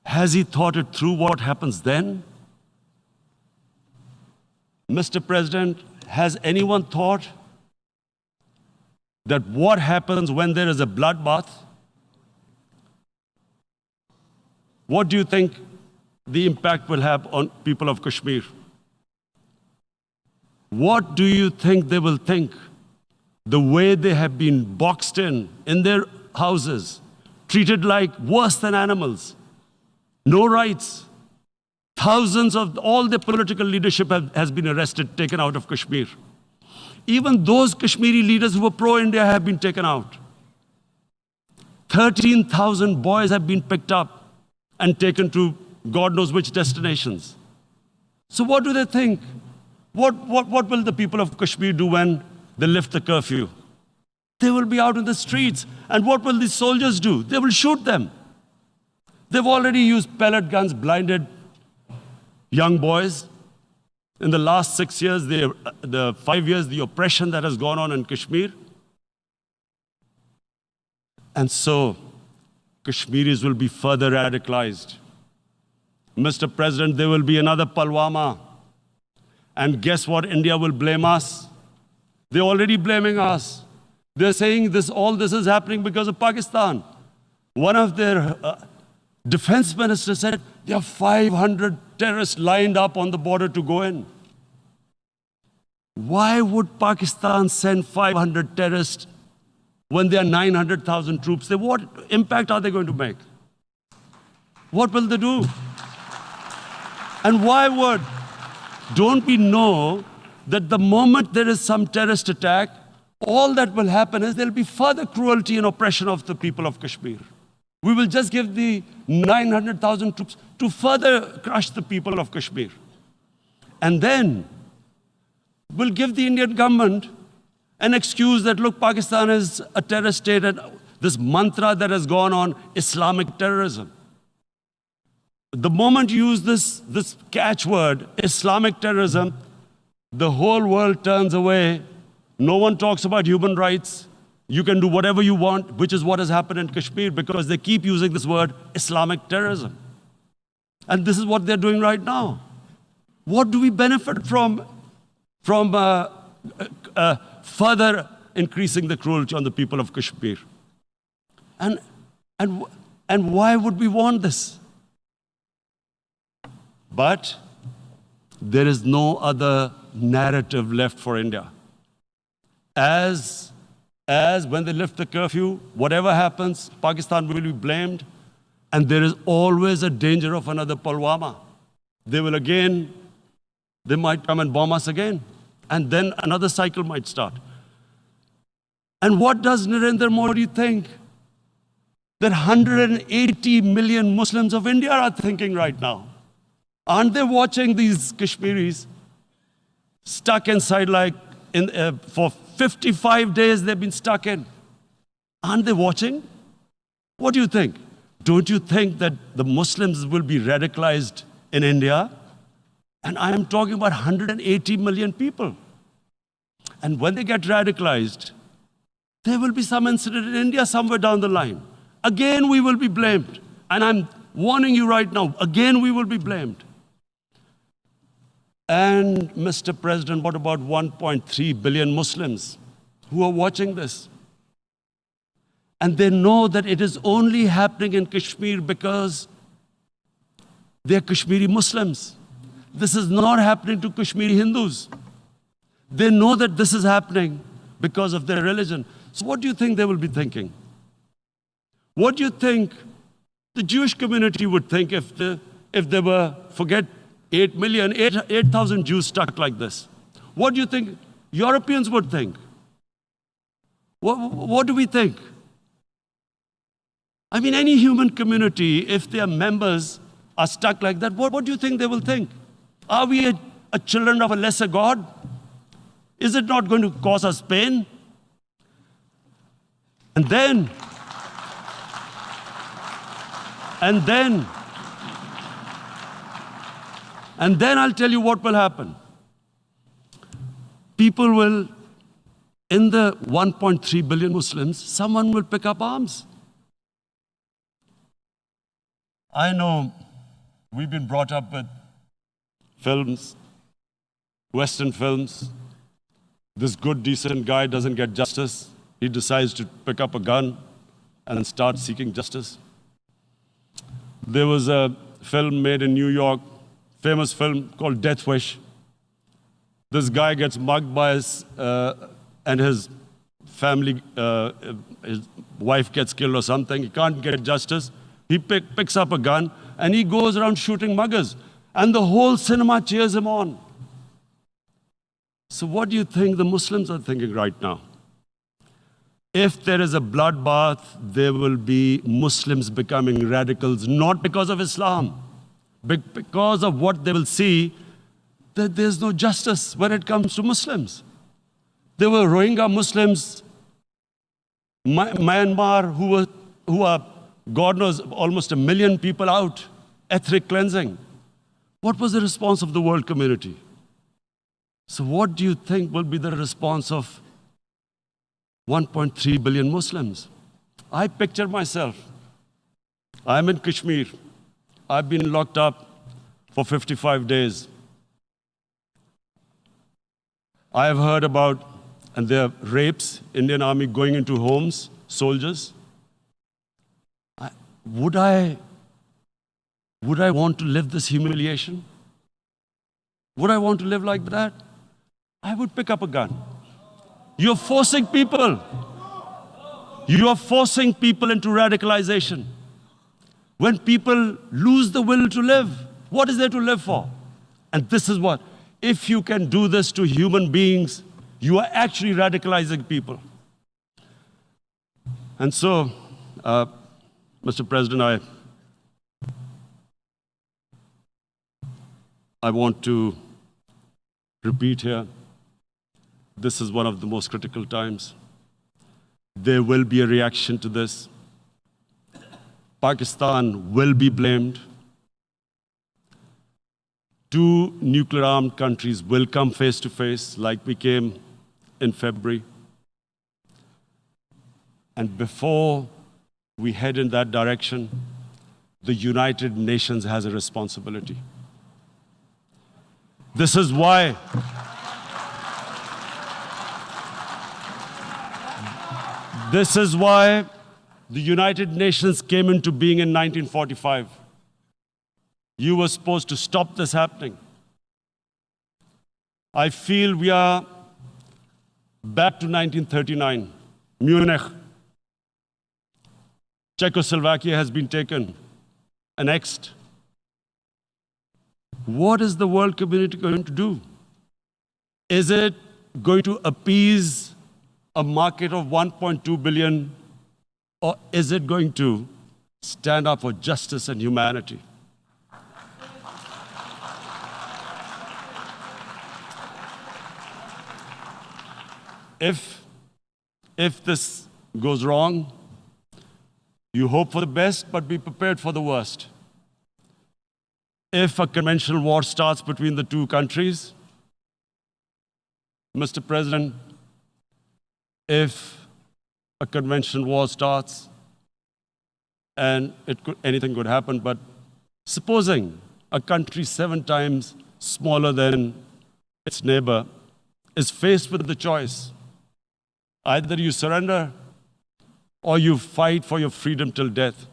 Has he thought it through what happens then? Mr. President, has anyone thought that what happens when there is a bloodbath? What do you think the impact will have on people of Kashmir? What do you think they will think? The way they have been boxed in their houses, treated like worse than animals, no rights. Thousands of all the political leadership has been arrested, taken out of Kashmir. Even those Kashmiri leaders who were pro-India have been taken out. 13,000 boys have been picked up and taken to God knows which destinations. So what do they think? What will the people of Kashmir do when they lift the curfew? They will be out in the streets. And what will these soldiers do? They will shoot them. They've already used pellet guns, blinded young boys. In the last 6 years, the 5 years, the oppression that has gone on in Kashmir. And so, Kashmiris will be further radicalized. Mr. President, there will be another Pulwama. And guess what? India will blame us. They're already blaming us. They're saying all this is happening because of Pakistan. One of their defense ministers said, there are 500 terrorists lined up on the border to go in. Why would Pakistan send 500 terrorists when there are 900,000 troops? What impact are they going to make? What will they do? And why would? Don't we know that the moment there is some terrorist attack, all that will happen is there will be further cruelty and oppression of the people of Kashmir. We will just give the 900,000 troops to further crush the people of Kashmir. And then we'll give the Indian government an excuse that, look, Pakistan is a terrorist state, and this mantra that has gone on, Islamic terrorism. The moment you use this catchword, Islamic terrorism, the whole world turns away. No one talks about human rights. You can do whatever you want, which is what has happened in Kashmir, because they keep using this word, Islamic terrorism. And this is what they're doing right now. What do we benefit from further increasing the cruelty on the people of Kashmir? And why would we want this? But there is no other narrative left for India. As when they lift the curfew, whatever happens, Pakistan will be blamed, and there is always a danger of another Pulwama. They might come and bomb us again, and then another cycle might start. And what does Narendra Modi think? That 180 million Muslims of India are thinking right now. Aren't they watching these Kashmiris stuck inside for 55 days they've been stuck in? Aren't they watching? What do you think? Don't you think that the Muslims will be radicalized in India? And I am talking about 180 million people. And when they get radicalized, there will be some incident in India somewhere down the line. Again, we will be blamed. And I'm warning you right now, again, we will be blamed. And Mr. President, what about 1.3 billion Muslims who are watching this? And they know that it is only happening in Kashmir because they're Kashmiri Muslims. This is not happening to Kashmiri Hindus. They know that this is happening because of their religion. So what do you think they will be thinking? What do you think the Jewish community would think if they were, forget 8,000 Jews stuck like this? What do you think Europeans would think? What do we think? I mean, any human community, if their members are stuck like that, what do you think they will think? Are we a children of a lesser God? Is it not going to cause us pain? And then I'll tell you what will happen. People will, in the 1.3 billion Muslims, someone will pick up arms. I know we've been brought up with films, Western films. This good, decent guy doesn't get justice. He decides to pick up a gun and start seeking justice. There was a film made in New York, famous film called Death Wish. This guy gets mugged by and his family, his wife gets killed or something. He can't get justice. He picks up a gun and he goes around shooting muggers. And the whole cinema cheers him on. So what do you think the Muslims are thinking right now? If there is a bloodbath, there will be Muslims becoming radicals, not because of Islam, but because of what they will see, that there's no justice when it comes to Muslims. There were Rohingya Muslims, Myanmar, who are, God knows, almost 1 million people out, ethnic cleansing. What was the response of the world community? So what do you think will be the response of 1.3 billion Muslims? I picture myself. I'm in Kashmir. I've been locked up for 55 days. I have heard about, and there are rapes, Indian Army going into homes, soldiers. Would I want to live this humiliation? Would I want to live like that? I would pick up a gun. You're forcing people. You are forcing people into radicalization. When people lose the will to live, what is there to live for? And this is what, if you can do this to human beings, you are actually radicalizing people. And so, Mr. President, I want to repeat here, this is one of the most critical times. There will be a reaction to this. Pakistan will be blamed. 2 nuclear-armed countries will come face to face like we came in February. And before we head in that direction, the United Nations has a responsibility. This is why the United Nations came into being in 1945. You were supposed to stop this happening. I feel we are back to 1939, Munich. Czechoslovakia has been taken, annexed. What is the world community going to do? Is it going to appease a market of 1.2 billion, or is it going to stand up for justice and humanity? If this goes wrong, you hope for the best, but be prepared for the worst. If a conventional war starts between the 2 countries, Mr. President, if a conventional war starts, and anything could happen, but supposing a country 7 times smaller than its neighbor is faced with the choice, either you surrender or you fight for your freedom till death,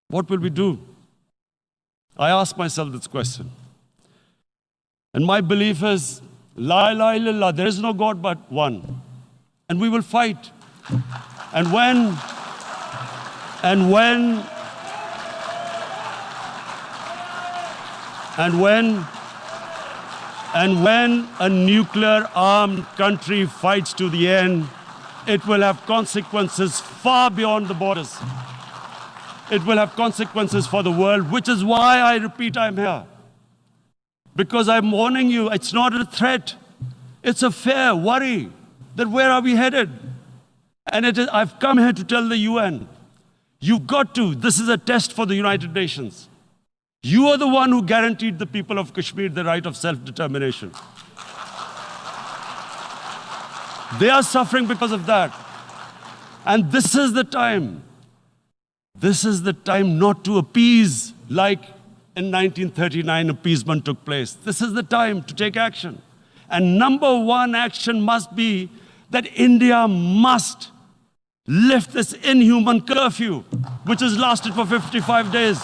what will we do? I ask myself this question. And my belief is, La ilaha illallah, there is no God but one. And we will fight. And when a nuclear-armed country fights to the end, it will have consequences far beyond the borders. It will have consequences for the world, which is why I repeat I'm here. Because I'm warning you, it's not a threat. It's a fair worry that where are we headed? And I've come here to tell the UN, you've got to, this is a test for the United Nations. You are the one who guaranteed the people of Kashmir the right of self-determination. They are suffering because of that. And this is the time This is the time not to appease like in 1939 appeasement took place. This is the time to take action. And number one action must be that India must lift this inhuman curfew, which has lasted for 55 days.